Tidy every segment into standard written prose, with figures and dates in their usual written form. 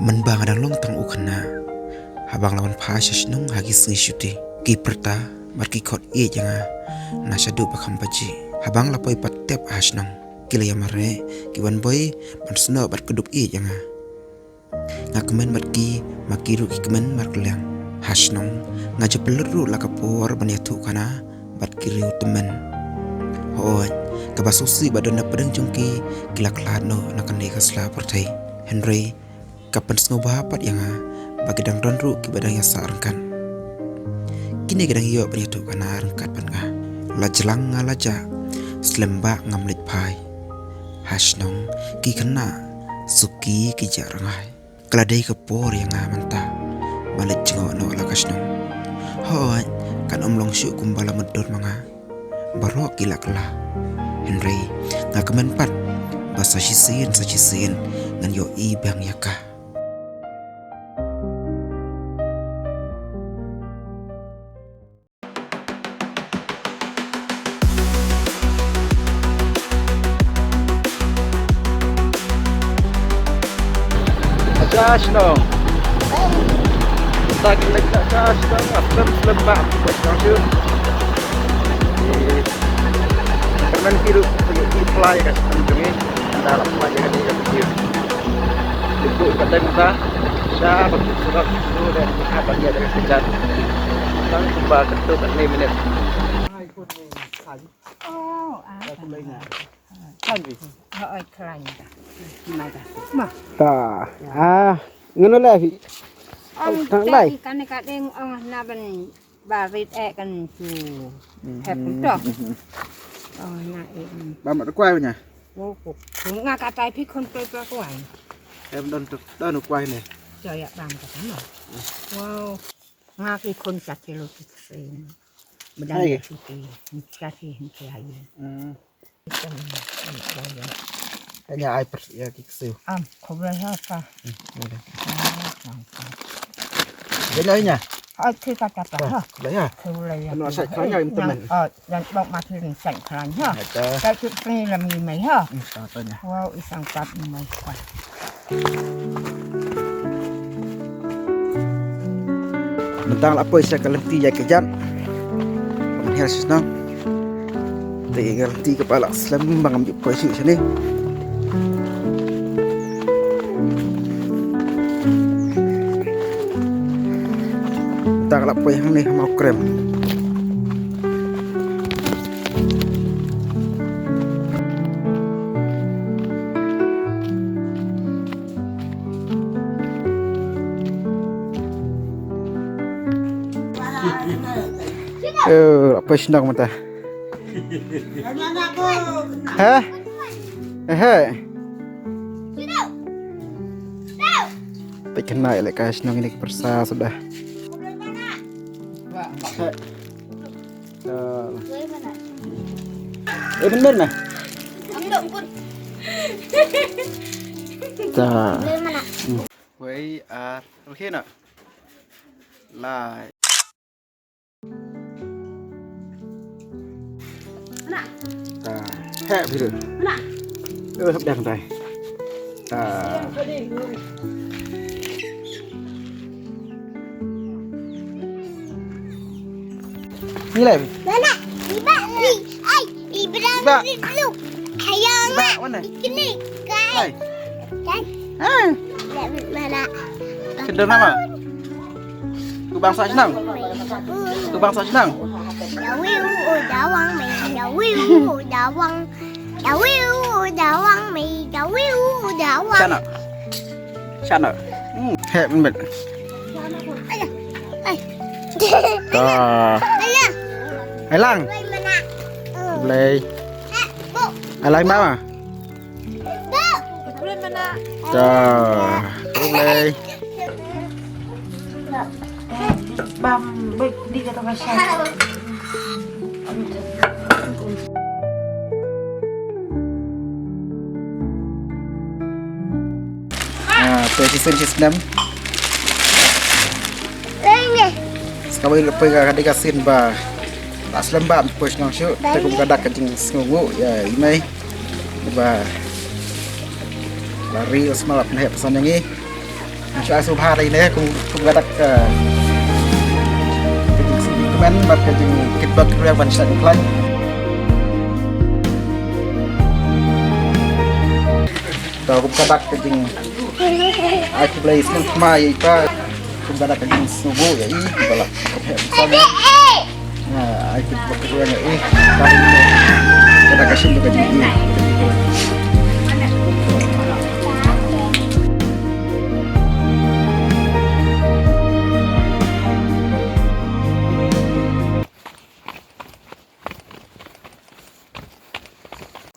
Menbang adang long tang ukana habang lawan phasha nung hagi sui shuti ki perta marki khot e janga na shadu bakam baji habang lapoi patep hasnong kila yamare ki wan boy man sno bat kudup e janga ngakmen marki makiru ki kemen marklang hasnong ngaje peluru lakapor banyatu kana bat kiriu temen hoi kabasusi badona pedeng jungki kila klano nakane kasla pertai Henry kapan sengoba hapat yang bagi dang donru ki badang yasa arengkan kini gedang iyo banyatu kana arengkat panga la jelang ngalaja selemba ngamlit pai hasnong ki kena suki ki jarangai keladai kepor yang manta malit jengok no lakasnong hoi kan omlong syuk kumbala medor manga barok gila kelah Henry ngakemen pat basa sisin ngan yo ibang yakah Josh no. Tak lek Josh no. After lembab. Josh. Permen biru pergi fly kat kami. Dalam pelajaran dia kecil. Ibu kata kita siapa surat itu dan apa dia dari sejak. Sang kembal ketuk ni minit. Oh, Aku lainnya. Hỏi khăn Mai ta. mà Ta. Ngono lagi. ông Thằng này. cái này cái đen ông na bên bà vịt kan chu hẹp cũng được na em Ba mặt quay nha. vô cục cũng nga cái tay phi con tôi qua quải Em đơn được quay này. trời ạ bằng cả thằng wow nga cái con chặt cái lô cái sen mình đang Hay. chú kỳ chặt thì hình cái hay Kayaknya ai ya kiksil. không phải hết ta Jadi nya. thì ta chặt ha Đấy à. không lấy Nó sạch khó nhau em tụi mình. dan bọc mặt thì sạch khăn ha Ada. cái chút này là mì mấy ha Contohnya. wow isang kat may kwa Mentang apa isa kalenti ya kejan. Pemihal senang. Tinggal ti kepala selam bang ambil posisi sini. Mentang apa yang ni mau krem. Apa senang mata? Hah? Pekan naik lek kas nang ini persa sudah. Bener nah. Ta. Wei ok nak. Lai. Ta. Hẹ bây giờ. Hấp đằng này. Ta. Như này. Mana? Iba ni. Ai, Iba lu. Hayang. Iba mana? Ini kan. Lai. Kan. Ah, Mana? cenderung nama. Tu bangsa senang. Tu bangsa senang. Dawiu dawang mi. Dawiu dawang. Dawiu dawang mi. Dawiu dawang. Sana. Sana. Hẹ mình. Ayah. Ay. Ta. Ayah. Hai lang. Mana? Lei. Bu. Hai lang bao à? Bu. Ta. Lei. bam baik di kata kasar Presiden sistem. Ini. Sekali lepas kadang kasin ba. Tak selembab push nang syuk. Tapi kadang kencing sengungu ya imai. Ba. Lari semalam naik pesan yang ni. Saya subha đây nè cũng đặt cái gì comment bật cái gì kịch bật ra văn sách lạnh tao cũng đặt cái gì ai cũng lấy snow mai pa cũng đặt cái gì snow ya ini kalau misalnya ai kịch bật ra này kali ini kita kasih juga jadi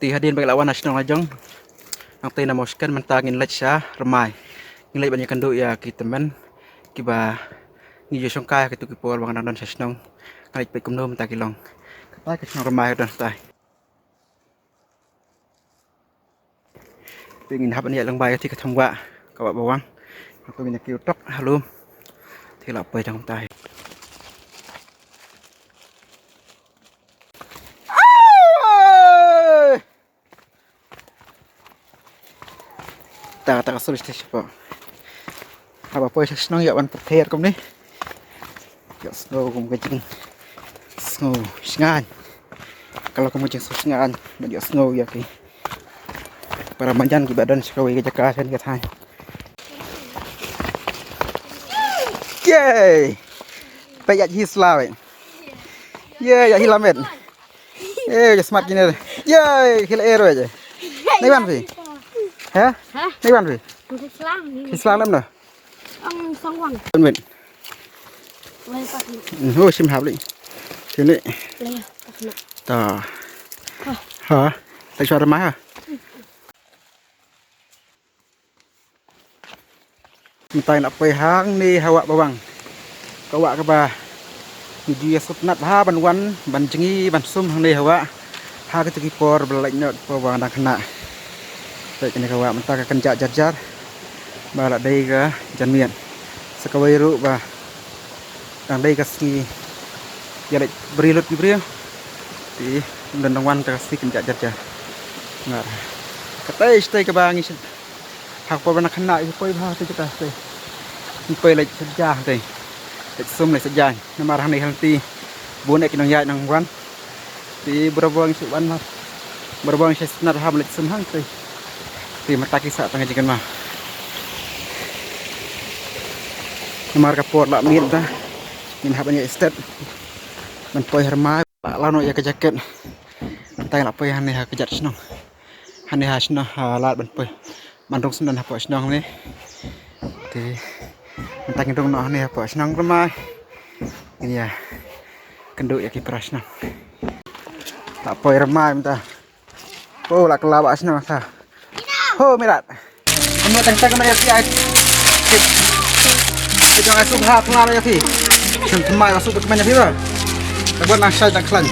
ti hadirin bagi lawan nasional lajong ang tayo namoskan mantagin lech siya ramai ngilay banyak kando ya kita men kiba ngiyo siyong kaya kito kipol bang nandon sa sinong ngalit pa kumno mantagilong kapag kasi ramai doon tayo pingin hapan niya lang bayo ti katungwa kawa bawang ako ginakiutok halum tila pa itang tayo tak sulit siapa apa pun saya senang ya wan petir kum ni ya snow kum kecing snow sengan kalau kamu kecing sengan ya snow ya ki para manjan ki badan sekali ke Jakarta kan katanya yay payat hislawe yay ya hilamet ya smart gini yay hil air aja nih ban sih hả? Mấy bạn gì? Islam lắm nè. Ông xong quăng. Bên mình. Hôi sim hạp đi. Thế này. Tờ. Hả? Tại sao máy hả? Mình tay nạp về hang ni hawa bawang. Kawa ka ba. Jadi sutnat ha ban wan ban cengi ban sum hang ni hawa. Ha ka tegi por belak nyot bawang nak kena. Baik ini kawan mentah akan jar balak day ke janmian sekawai ru bah dang day kasih ya lek berilut beri di dendangwan kasih kenjak jar ngar kata stay ke bang is hak po nak kena poi bah tu kita stay poi lek sejah teh lek sum lek sejah nama rang ni hanti bonek nang ya nang wan di berabang si wan mas berabang si senar ham lek sum hang teh ti mata kisah tengah jikan mah nomor kapor lah min ta min habanya estet man poi herma lano ya ke jaket tay la poi hane ha ke jat snong hane ha snong lat ban poi mandong snon ha poi snong ni ti mentang indong no hane ha poi snong remai ini ya kenduk ya ki prasnong tak poi remai minta oh la kelawak snong sa ho mirat kamu tentang kemana sih ai kita nggak subha kelar ya sih semai masuk ke kemana sih bro buat nasi dan kelan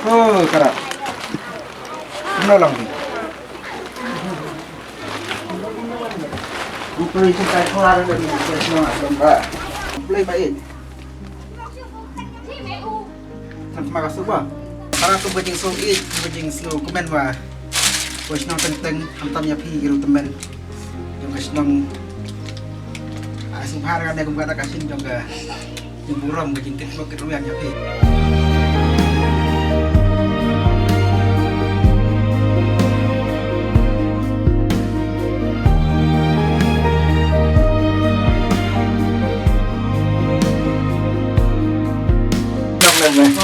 oh karat menolong Beli sampai keluar dari semua mbak beli baik terima kasih bang para tu bajing so bajing slow komen wah bos nang tenteng hantamnya pi iru temen yang nang asum har kan aku kata kasih juga yang buram bajing tit lo kitu yang nyapi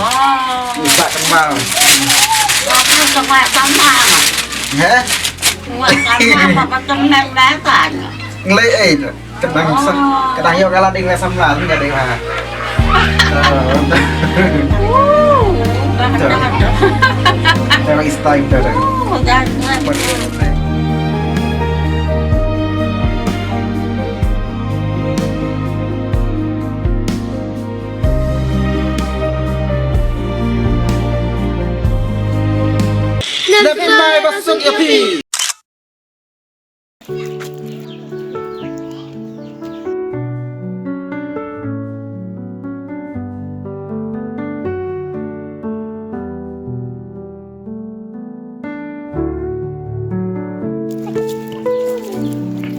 Wow. Bisa kembang. Waktu sama sama. Ya. Macam nem đá tàn. Lấy kadang yo kala ding lesam lah enggak deh mah. Jangan istai dah. Lebih baik masuk api.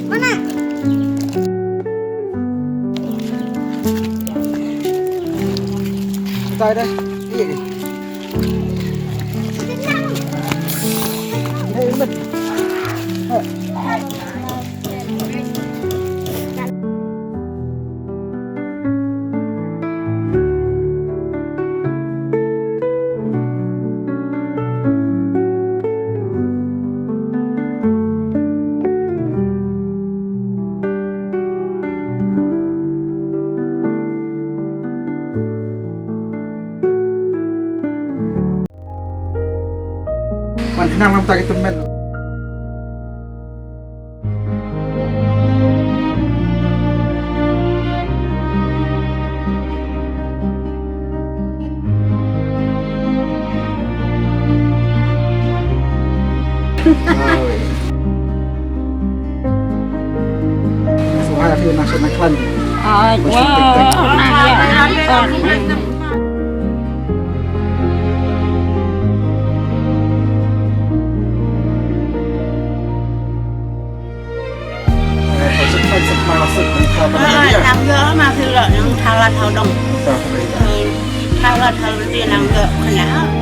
Mana? Tay đây. Iya đi. Đây mình. Mình nằm trong tay cái tụi mình. Số 2 là phiên nasional klan. Thằng gỡ mà thư lợi thằng là thằng đồng thằng là thằng tiền làm gỡ khả năng